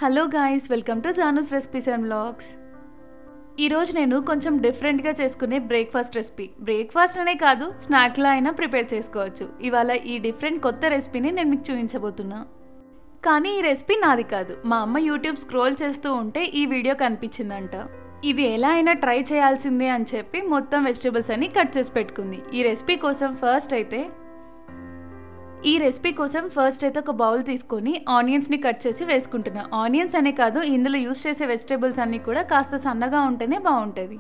Hello guys, welcome to Janu's recipes and vlogs. ఈరోజు నేను కొంచెం డిఫరెంట్గా చేసుకునే బ్రేక్ఫాస్ట్ రెసిపీ. బ్రేక్ఫాస్ట్ అనే కాదు, స్నాక్లా అయినా ప్రిపేర్ చేసుకోవచ్చు. ఇవాళ ఈ డిఫరెంట్ కొత్త రెసిపీని నేను మీకు చూపించబోతున్నా. కానీ ఈ రెసిపీ నాది కాదు, మా అమ్మ యూట్యూబ్ స్క్రోల్ చేస్తూ ఉంటే ఈ వీడియో కనిపించిందంట. ఇది ఎలా అయినా ట్రై చేయాల్సిందే అని చెప్పి మొత్తం వెజిటేబుల్స్ అన్ని కట్ చేసి పెట్టుకుంది. ఈ రెసిపీ కోసం ఫస్ట్ అయితే ఒక బౌల్ తీసుకొని ఆనియన్స్ని కట్ చేసి వేసుకుంటున్నా. ఆనియన్స్ అనే కాదు, ఇందులో యూస్ చేసే వెజిటేబుల్స్ అన్నీ కూడా కాస్త సన్నగా ఉంటేనే బాగుంటుంది.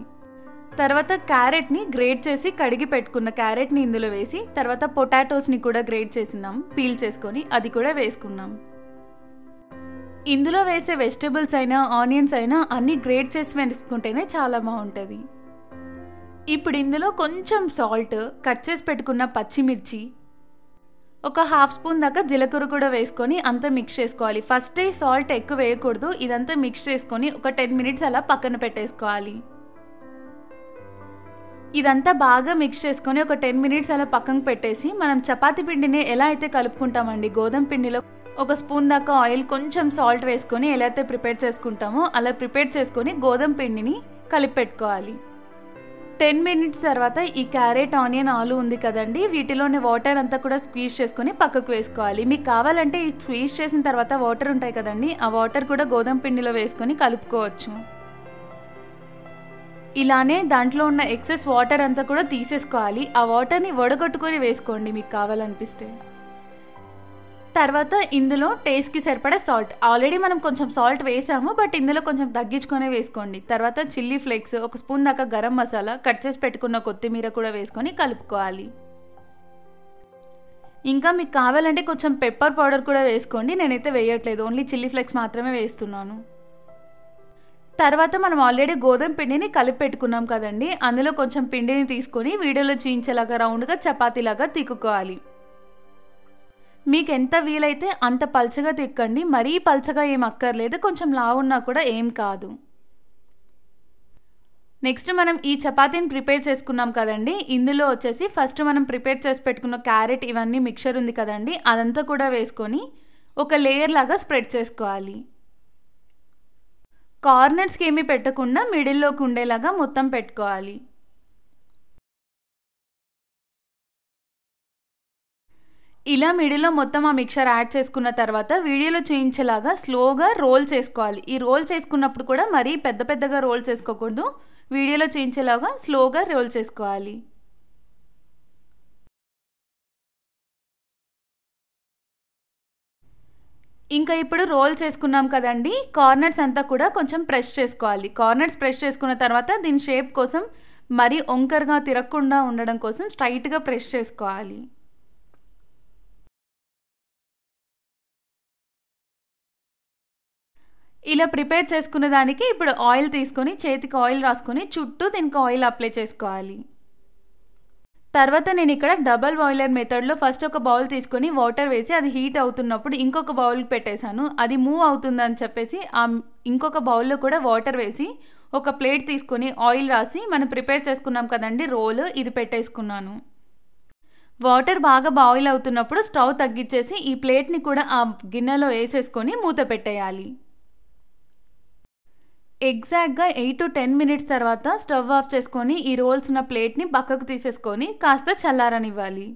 తర్వాత క్యారెట్ని గ్రేట్ చేసి కడిగి పెట్టుకున్న క్యారెట్ని ఇందులో వేసి, తర్వాత పొటాటోస్ని కూడా గ్రేట్ చేసినాం, పీల్ చేసుకొని అది కూడా వేసుకున్నాం. ఇందులో వేసే వెజిటేబుల్స్ అయినా ఆనియన్స్ అయినా అన్నీ గ్రేట్ చేసి వేసుకుంటేనే చాలా బాగుంటుంది. ఇప్పుడు ఇందులో కొంచెం సాల్ట్, కట్ చేసి పెట్టుకున్న పచ్చిమిర్చి, ఒక హాఫ్ స్పూన్ దాకా జీలకర్ర కూడా వేసుకొని అంతా మిక్స్ చేసుకోవాలి. ఫస్టే సాల్ట్ ఎక్కువ వేయకూడదు. ఇదంతా మిక్స్ చేసుకొని ఒక 10 మినిట్స్ అలా పక్కన పెట్టేసుకోవాలి. ఇదంతా బాగా మిక్స్ చేసుకొని ఒక 10 మినిట్స్ అలా పక్కన పెట్టేసి, మనం చపాతీ పిండిని ఎలా అయితే కలుపుకుంటామండి, గోధుమ పిండిలో ఒక స్పూన్ దాకా ఆయిల్, కొంచెం సాల్ట్ వేసుకొని ఎలా అయితే ప్రిపేర్ చేసుకుంటామో అలా ప్రిపేర్ చేసుకొని గోధుమ పిండిని కలిపి పెట్టుకోవాలి. 10 మినిట్స్ తర్వాత ఈ క్యారెట్, ఆనియన్, ఆలు ఉంది కదండి, వీటిలోని వాటర్ అంతా కూడా స్క్వీజ్ చేసుకొని పక్కకు వేసుకోవాలి. మీకు కావాలంటే ఈ స్క్వీజ్ చేసిన తర్వాత వాటర్ ఉంటాయి కదండి, ఆ వాటర్ కూడా గోధుమ పిండిలో వేసుకొని కలుపుకోవచ్చు. ఇలానే దాంట్లో ఉన్న ఎక్సెస్ వాటర్ అంతా కూడా తీసేసుకోవాలి. ఆ వాటర్ని వడగొట్టుకొని వేసుకోండి మీకు కావాలనిపిస్తే. తర్వాత ఇందులో టేస్ట్కి సరిపడా సాల్ట్, ఆల్రెడీ మనం కొంచెం సాల్ట్ వేసాము, బట్ ఇందులో కొంచెం తగ్గించుకొని వేసుకోండి. తర్వాత చిల్లీ ఫ్లేక్స్, ఒక స్పూన్ దాకా గరం మసాలా, కట్ చేసి పెట్టుకున్న కొత్తిమీర కూడా వేసుకొని కలుపుకోవాలి. ఇంకా మీకు కావాలంటే కొంచెం పెప్పర్ పౌడర్ కూడా వేసుకోండి. నేనైతే వేయట్లేదు, ఓన్లీ చిల్లీ ఫ్లేక్స్ మాత్రమే వేస్తున్నాను. తర్వాత మనం ఆల్రెడీ గోధుమ పిండిని కలిపి పెట్టుకున్నాం కదండి, అందులో కొంచెం పిండిని తీసుకొని వీడియోలో చూయించేలాగా రౌండ్గా చపాతీలాగా తిక్కుకోవాలి. మీకు ఎంత వీలైతే అంత పల్చగా తిక్కండి, మరీ పల్చగా ఏం అక్కర్లేదు, కొంచెం లావున్నా కూడా ఏం కాదు. నెక్స్ట్ మనం ఈ చపాతీని ప్రిపేర్ చేసుకున్నాం కదండి, ఇందులో వచ్చేసి ఫస్ట్ మనం ప్రిపేర్ చేసి పెట్టుకున్న క్యారెట్ ఇవన్నీ మిక్చర్ ఉంది కదండి, అదంతా కూడా వేసుకొని ఒక లేయర్ లాగా స్ప్రెడ్ చేసుకోవాలి. కార్నర్స్కి ఏమీ పెట్టకుండా మిడిల్లోకి ఉండేలాగా మొత్తం పెట్టుకోవాలి. ఇలా మిడిల్లో మొత్తం ఆ మిక్చర్ యాడ్ చేసుకున్న తర్వాత వీడియోలో చూయించేలాగా స్లోగా రోల్ చేసుకోవాలి. ఈ రోల్ చేసుకున్నప్పుడు కూడా మరీ పెద్దగా రోల్ చేసుకోకూడదు, వీడియోలో చూయించేలాగా స్లోగా రోల్ చేసుకోవాలి. ఇంకా ఇప్పుడు రోల్ చేసుకున్నాం కదండి, కార్నర్స్ అంతా కూడా కొంచెం ప్రెస్ చేసుకోవాలి. కార్నర్స్ ప్రెస్ చేసుకున్న తర్వాత దీని షేప్ కోసం మరీ వంకరగా తిరగకుండా ఉండడం కోసం స్ట్రైట్గా ప్రెస్ చేసుకోవాలి. ఇలా ప్రిపేర్ చేసుకున్న దానికి ఇప్పుడు ఆయిల్ తీసుకొని చేతికి ఆయిల్ రాసుకొని చుట్టూ దీనికి ఆయిల్ అప్లై చేసుకోవాలి. తర్వాత నేను ఇక్కడ డబల్ బాయిలర్ మెథడ్లో ఫస్ట్ ఒక బౌల్ తీసుకొని వాటర్ వేసి అది హీట్ అవుతున్నప్పుడు ఇంకొక బౌల్ పెట్టేశాను. అది మూవ్ అవుతుందని చెప్పేసి ఆ ఇంకొక బౌల్లో కూడా వాటర్ వేసి ఒక ప్లేట్ తీసుకొని ఆయిల్ రాసి మనం ప్రిపేర్ చేసుకున్నాం కదండి రోల్, ఇది పెట్టేసుకున్నాను. వాటర్ బాగా బాయిల్ అవుతున్నప్పుడు స్టవ్ తగ్గించేసి ఈ ప్లేట్ని కూడా ఆ గిన్నెలో వేసేసుకొని మూత పెట్టేయాలి. ఎగ్జాక్ట్గా 8 to 10 మినిట్స్ తర్వాత స్టవ్ ఆఫ్ చేసుకొని ఈ రోల్స్ ఉన్న ప్లేట్ని పక్కకు తీసేసుకొని కాస్త చల్లారనివ్వాలి.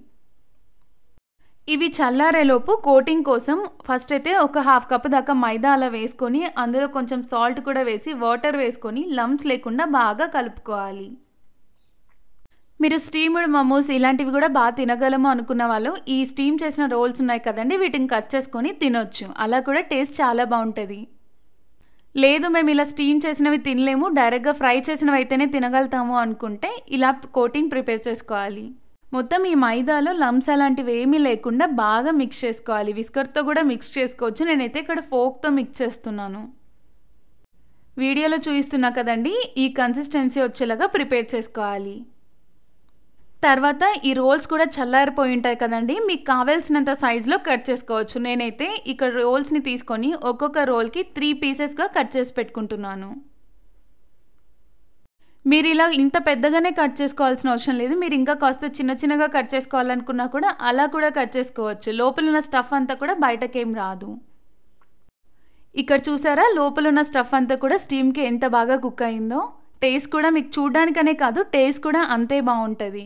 ఇవి చల్లారేలోపు కోటింగ్ కోసం ఫస్ట్ అయితే ఒక హాఫ్ కప్ దాకా మైదా అలా వేసుకొని అందులో కొంచెం సాల్ట్ కూడా వేసి వాటర్ వేసుకొని లంప్స్ లేకుండా బాగా కలుపుకోవాలి. మీరు స్టీమ్డ్ మోమోస్ ఇలాంటివి కూడా బాగా తినగలము అనుకున్న వాళ్ళు ఈ స్టీమ్ చేసిన రోల్స్ ఉన్నాయి కదండి, వీటిని కట్ చేసుకొని తినొచ్చు. అలా కూడా టేస్ట్ చాలా బాగుంటుంది. లేదు మేము ఇలా స్టీమ్ చేసినవి తినలేము, డైరెక్ట్గా ఫ్రై చేసినవి అయితేనే తినగలుగుతాము అనుకుంటే ఇలా కోటింగ్ ప్రిపేర్ చేసుకోవాలి. మొత్తం ఈ మైదాలో లంప్స్ అలాంటివి ఏమీ లేకుండా బాగా మిక్స్ చేసుకోవాలి. విస్కర్తో కూడా మిక్స్ చేసుకోవచ్చు, నేనైతే ఇక్కడ ఫోక్తో మిక్స్ చేస్తున్నాను. వీడియోలో చూపిస్తున్నా కదండి, ఈ కన్సిస్టెన్సీ వచ్చేలాగా ప్రిపేర్ చేసుకోవాలి. తర్వాత ఈ రోల్స్ కూడా చల్లారిపోయి ఉంటాయి కదండి, మీకు కావాల్సినంత సైజులో కట్ చేసుకోవచ్చు. నేనైతే ఇక్కడ రోల్స్ని తీసుకొని ఒక్కొక్క రోల్కి 3 పీసెస్గా కట్ చేసి పెట్టుకుంటున్నాను. మీరు ఇలా ఇంత పెద్దగానే కట్ చేసుకోవాల్సిన అవసరం లేదు, మీరు ఇంకా కాస్త చిన్నగా కట్ చేసుకోవాలనుకున్నా కూడా అలా కూడా కట్ చేసుకోవచ్చు. లోపల ఉన్న స్టఫ్ అంతా కూడా బయటకేం రాదు. ఇక్కడ చూసారా లోపల ఉన్న స్టఫ్ అంతా కూడా స్టీమ్కి ఎంత బాగా కుక్ అయిందో. టేస్ట్ కూడా మీకు చూడడానికనే కాదు టేస్ట్ కూడా అంతే బాగుంటుంది.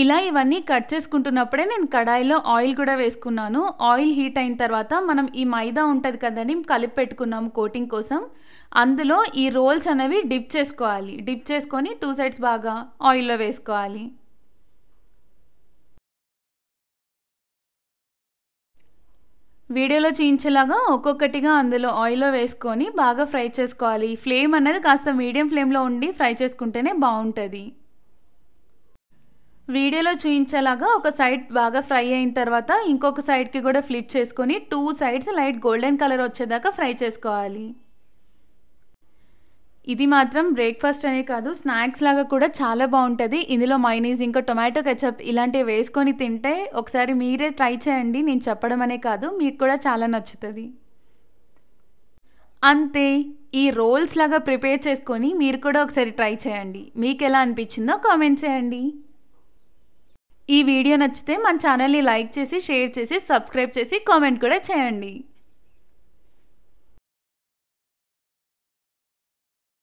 ఇలా ఇవన్నీ కట్ చేసుకుంటున్నప్పుడే నేను కడాయిలో ఆయిల్ కూడా వేసుకున్నాను. ఆయిల్ హీట్ అయిన తర్వాత మనం ఈ మైదా ఉంటుంది కదండి కలిపి పెట్టుకున్నాము కోటింగ్ కోసం, అందులో ఈ రోల్స్ అనేవి డిప్ చేసుకోవాలి. డిప్ చేసుకొని 2 సైడ్స్ బాగా ఆయిల్లో వేసుకోవాలి. వీడియోలో చూపించేలాగా ఒక్కొక్కటిగా అందులో ఆయిల్లో వేసుకొని బాగా ఫ్రై చేసుకోవాలి. ఫ్లేమ్ అనేది కాస్త మీడియం ఫ్లేమ్లో ఉండి ఫ్రై చేసుకుంటేనే బాగుంటుంది. వీడియోలో చూపించేలాగా ఒక సైడ్ బాగా ఫ్రై అయిన తర్వాత ఇంకొక సైడ్కి కూడా ఫ్లిప్ చేసుకొని 2 సైడ్స్ లైట్ గోల్డెన్ కలర్ వచ్చేదాకా ఫ్రై చేసుకోవాలి. ఇది మాత్రం బ్రేక్ఫాస్ట్ అనే కాదు స్నాక్స్ లాగా కూడా చాలా బాగుంటుంది. ఇందులో మైనీస్ ఇంకా టొమాటో కెచప్ ఇలాంటివి వేసుకొని తింటే ఒకసారి మీరే ట్రై చేయండి. నేను చెప్పడం అనే కాదు మీకు కూడా చాలా నచ్చుతుంది. అంతే, ఈ రోల్స్ లాగా ప్రిపేర్ చేసుకొని మీరు కూడా ఒకసారి ట్రై చేయండి. మీకు ఎలా అనిపించిందో కామెంట్ చేయండి. ఈ వీడియో నచ్చితే మన ఛానల్ని లైక్ చేసి షేర్ చేసి సబ్స్క్రైబ్ చేసి కామెంట్ కూడా చేయండి.